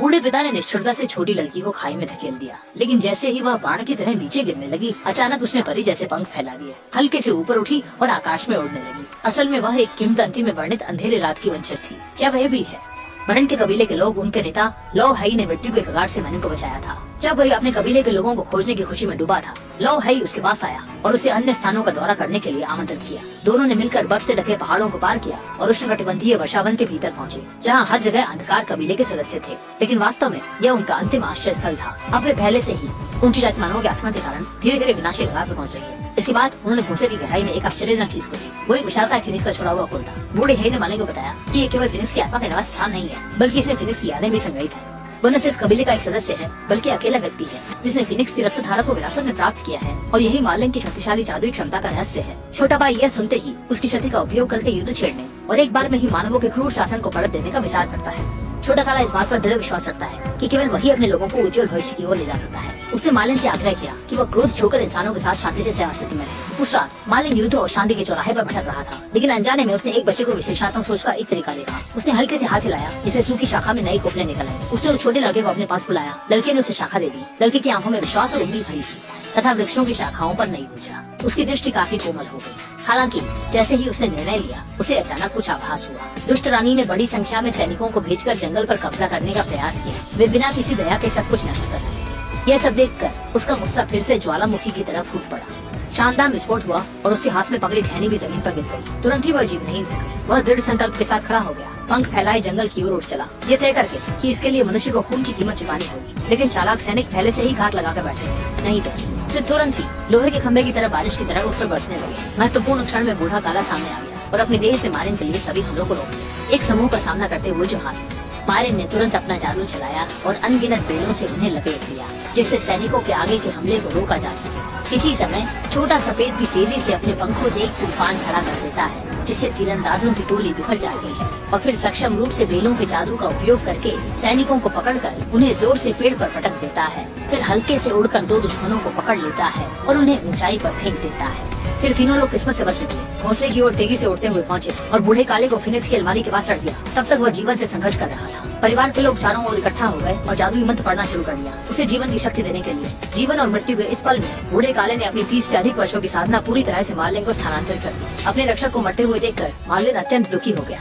बूढ़े पिता ने निष्ठुरता से छोटी लड़की को खाई में धकेल दिया, लेकिन जैसे ही वह बाण की तरह नीचे गिरने लगी, अचानक उसने परी जैसे पंख फैला दिए, हल्के से ऊपर उठी और आकाश में उड़ने लगी। असल में वह एक किंवदंती में वर्णित अंधेरे रात की वंशज थी। क्या वह भी है? मरण के कबीले के लोग, उनके नेता लौ हई ने मृत्यु के कगार से मरण को बचाया था। जब वही अपने कबीले के लोगों को खोजने की खुशी में डूबा था, लौ हई उसके पास आया और उसे अन्य स्थानों का दौरा करने के लिए आमंत्रित किया। दोनों ने मिलकर बर्फ से ढके पहाड़ों को पार किया और उष्णकटिबंधीय वर्षावन के भीतर पहुंचे, जहां हर जगह अंधकार कबीले के सदस्य थे। लेकिन वास्तव में यह उनका अंतिम आश्रय स्थल था। अब वे पहले से ही ऊंची जाति मानवों के आक्रमण के कारण धीरे धीरे विनाशी कगार पर पहुंच रही है। इसके बाद उन्होंने घोंसे की गहराई में एक आश्चर्यजनक चीज खोजी। वो एक विशालकाय फिनिक्स का छोड़ा हुआ पुल था। बूढ़े हई ने मालिक को बताया कि ये केवल फिनिक्स की आत्मा का निवास स्थान नहीं है, बल्कि इसमें फिनिक्स की यादें भी संग्रहित है। वह न सिर्फ कबीले का एक सदस्य है, बल्कि अकेला व्यक्ति है जिसने फिनिक्स की रक्त धारा को विरासत में प्राप्त किया है, और यही मार्लिन की शक्तिशाली जादुई क्षमता का रहस्य है। छोटा भाई यह सुनते ही उसकी शक्ति का उपयोग करके युद्ध छेड़ने और एक बार में ही मानवों के क्रूर शासन को पलट देने का विचार करता है। छोटा काला इस बात पर दृढ़ विश्वास रखता है कि केवल वही अपने लोगों को उज्जवल भविष्य की ओर ले जा सकता है। उसने मार्लिन से आग्रह किया कि वह क्रोध छोड़कर इंसानों के साथ शांति से सहअस्तित्व में रहे। उस रात मार्लिन युद्ध और शांति के चौराहे पर भटक रहा था, लेकिन अनजाने में उसने एक बच्चे को विश्लेषणात्मक सोच का एक तरीका देखा। उसने हल्के से हाथ हिलाया, जिससे सूखी शाखा में नई कोपले निकल आए। उसने उस छोटे लड़के को अपने पास बुलाया। लड़के ने उसे शाखा दे दी। लड़के की आंखों में विश्वास और उम्मीद भरी थी तथा वृक्षों की शाखाओं पर नई ऊर्जा। उसकी दृष्टि काफी कोमल हो गई। हालांकि जैसे ही उसने निर्णय लिया, उसे अचानक कुछ आभास हुआ। दुष्ट रानी ने बड़ी संख्या में सैनिकों को भेजकर जंगल पर कब्जा करने का प्रयास किया। वे बिना किसी दया के सब कुछ नष्ट कर रहे थे। यह सब देखकर उसका गुस्सा फिर से ज्वालामुखी की तरह फूट पड़ा। शानदार विस्फोट हुआ और उसके हाथ में पकड़ी टहनी भी जमीन पर गिर गई। तुरंत ही वह जीवनहीन हो गई। वह दृढ़ संकल्प के साथ खड़ा हो गया, पंख फैलाए जंगल की ओर उड़ चला, ये तय करके कि इसके लिए मनुष्य को खून की कीमत चुकानी होगी। लेकिन चालाक सैनिक पहले से ही घात लगाकर बैठे थे, नहीं तो उसे तुरंत ही लोहे के खंभे की तरह बारिश की तरह उस पर बरसने लगे। महत्वपूर्ण क्षण में बूढ़ा काला सामने आ गया और अपनी देह से मारिन के लिए सभी हमलों को रोक दिया। एक समूह का सामना करते हुए जो हाथ मारिन ने तुरंत अपना जादू चलाया और अनगिनत बेलों से उन्हें लपेट दिया, जिससे सैनिकों के आगे के हमले को रोका जा सके। इसी समय छोटा सफेद भी तेजी से अपने पंखों से एक तूफान खड़ा कर देता है, जिससे तीरंदाजों की टोली बिखर जाती है और फिर सक्षम रूप से बेलों के जादू का उपयोग करके सैनिकों को पकड़कर उन्हें जोर से पेड़ पर पटक देता है। फिर हल्के से उड़कर दो दुश्मनों को पकड़ लेता है और उन्हें ऊंचाई पर फेंक देता है। फिर तीनों लोग किस्मत से बच निकले, घोंसले की ओर तेजी से उड़ते हुए पहुंचे और बूढ़े काले को फिनिक्स की अलमारी के पास रख दिया। तब तक वह जीवन से संघर्ष कर रहा था। परिवार के लोग चारों ओर इकट्ठा हो गए और जादुई मंत्र पढ़ना शुरू कर दिया, उसे जीवन की शक्ति देने के लिए। जीवन और मृत्यु के इस पल में बूढ़े काले ने अपनी 30 से अधिक वर्षों की साधना पूरी तरह से मार्लिन को स्थानांतरित कर दी। अपने रक्षक को मरते हुए देखकर मार्लिन अत्यंत दुखी हो गया।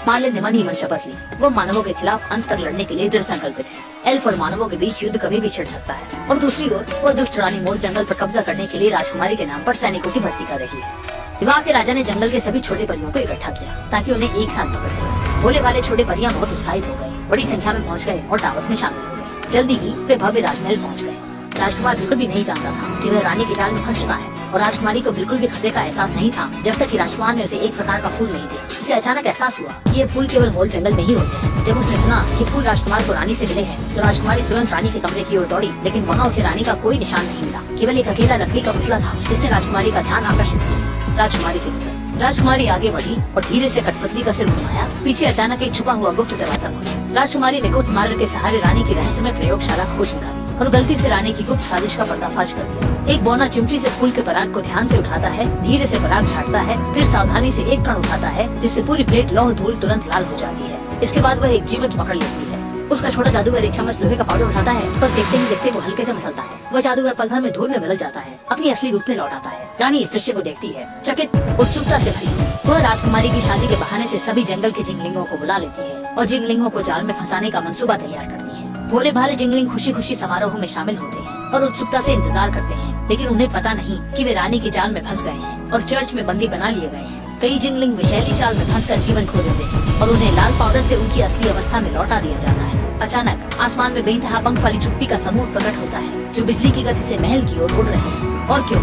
मार्लिन ने मन ही मन शपथ ली, वो मानवों के खिलाफ अंत तक लड़ने के लिए दृढ़ संकल्पित है। एल्फ और मानवों के बीच युद्ध कभी भी छिड़ सकता है। और दूसरी ओर वह दुष्ट रानी मोर जंगल पर कब्जा करने के लिए राजकुमारी के नाम पर सैनिकों की भर्ती कर रही है। विवाह के राजा ने जंगल के सभी छोटे परियों को इकट्ठा किया ताकि उन्हें एक साथ पकड़ सके। भोले वाले छोटे परियां बहुत उत्साहित हो गए, बड़ी संख्या में पहुंच गए और दावत में शामिल हो गए। जल्दी ही वे भव्य राजमहल पहुंच गए। राजकुमार बिल्कुल भी नहीं जानता था कि वह रानी के जाल में फंस चुका है, और राजकुमारी को बिल्कुल भी खतरे का एहसास नहीं था जब तक कि राजकुमार ने उसे एक प्रकार का फूल नहीं दिया। उसे अचानक एहसास हुआ कि ये फूल केवल मोल जंगल में ही होते हैं। जब उसने सुना कि फूल राजकुमार को रानी से मिले हैं, तो राजकुमारी तुरंत रानी के कमरे की ओर दौड़ी, लेकिन वहाँ उसे रानी का कोई निशान नहीं मिला। केवल एक अकेला लकड़ी का पुतला था जिसने राजकुमारी का ध्यान आकर्षित किया। राजकुमारी की नजर राजकुमारी आगे बढ़ी और धीरे से कठपुतली का सिर घुमाया। पीछे अचानक एक छुपा हुआ गुप्त दरवाजा खुला। राजकुमारी ने गुप्त मार्ग के सहारे रानी की रहस्यमय प्रयोगशाला खोज निकाली और गलती से रानी की गुप्त साजिश का पर्दाफाश कर दिया। एक बौना चिमटी से फूल के पराग को ध्यान से उठाता है, धीरे से पराग छाटता है, फिर सावधानी से एक कण उठाता है, जिससे पूरी प्लेट लौह धूल तुरंत लाल हो जाती है। इसके बाद वह एक जीवित पकड़ लेती है। उसका छोटा जादूगर एक चम्मच लोहे का पाउडर उठाता है, बस देखते ही देखते वो हल्के से मसलता है। वह जादूगर पल भर में धूल में बदल जाता है, अपनी असली रूप में लौट आता है। रानी इस दृश्य को देखती है, चकित उत्सुकता से भरी। वह राजकुमारी की शादी के बहाने से सभी जंगल के जिंगलिंगों को बुला लेती है और जिंगलिंगों को जाल में फंसाने का मंसूबा तैयार करती है। भोले भाले जिंगलिंग खुशी खुशी समारोह में शामिल होते हैं और उत्सुकता से इंतजार करते हैं, लेकिन उन्हें पता नहीं कि वे रानी के जाल में फंस गए हैं और चर्च में बंदी बना लिए गए हैं। कई जिंगलिंग विषैली चाल में फंसकर जीवन खो देते हैं और उन्हें लाल पाउडर से उनकी असली अवस्था में लौटा दिया जाता है। अचानक आसमान में बेइंतहा पंख वाली चुप्पी का समूह प्रकट होता है, जो बिजली की गति से महल की ओर उड़ रहे हैं। और क्यों?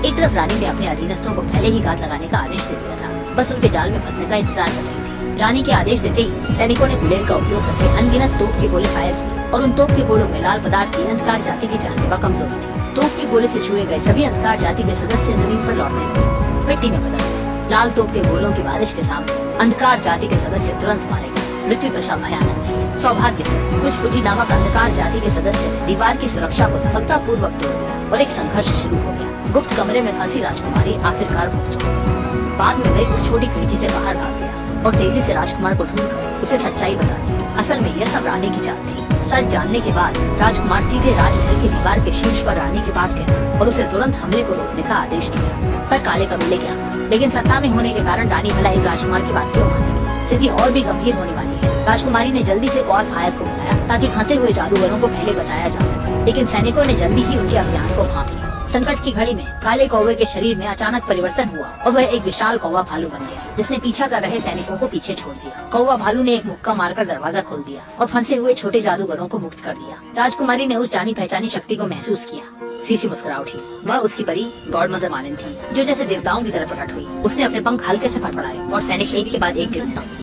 एक तरफ रानी ने अपने अधीनस्थों को पहले ही घात लगाने का आदेश दे दिया था, बस उनके जाल में फंसने का इंतजार कर रही थी। रानी के आदेश देते ही सैनिकों ने गुलेल का उपयोग करके अनगिनत तोप के गोले फायर किए और उन तोप के गोलों में लाल पदार्थ की अंधकार जाति की जानलेवा कमजोरी थी। तोप के गोले से छुए गए सभी अंधकार जाति के सदस्य जमीन पर लौटने लगे, मिट्टी में बदल गए। लाल तोप के गोलों की बारिश के सामने अंधकार जाति के सदस्य तुरंत मारे गए। मृत्यु दशा भयानक थी। सौभाग्य से कुछ फुजी नामक अंधकार जाति के सदस्य ने दीवार की सुरक्षा को सफलतापूर्वक तोड़ दिया और एक संघर्ष शुरू हो गया। गुप्त कमरे में फंसी राजकुमारी आखिरकार मुक्त हो गई। बाद में वह उस छोटी खिड़की से बाहर भाग गया और तेजी से राजकुमार को ढूंढकर उसे सच्चाई बता दी। असल में यह सब रानी की चाल थी। सच जानने के बाद राजकुमार सीधे राजमहल की दीवार के शीर्ष पर रानी के पास गया और उसे तुरंत हमले को रोकने का आदेश दिया। पर काले कबीले क्या, लेकिन सत्ता में होने के कारण रानी भला एक राजकुमार की बात क्यों मानेगी। स्थिति और भी गंभीर होने वाली है। राजकुमारी ने जल्दी से कौवा सहायक को बुलाया ताकि फंसे हुए जादूगरों को पहले बचाया जा सके, लेकिन सैनिकों ने जल्दी ही उनके अभियान को भांप लिया। संकट की घड़ी में काले कौवे के शरीर में अचानक परिवर्तन हुआ और वह एक विशाल कौवा भालू बन गया, जिसने पीछा कर रहे सैनिकों को पीछे छोड़ दिया। कौवा भालू ने एक मुक्का मारकर दरवाजा खोल दिया और फंसे हुए छोटे जादूगरों को मुक्त कर दिया। राजकुमारी ने उस जानी पहचानी शक्ति को महसूस किया। सीसी मुस्कुरा उठी। वह उसकी परी गॉड मदर मालिन थी, जो जैसे देवताओं की तरह प्रकट हुई। उसने अपने पंख हल्के से फड़फड़ाए और सैनिक एक के बाद एक गिरफ्तार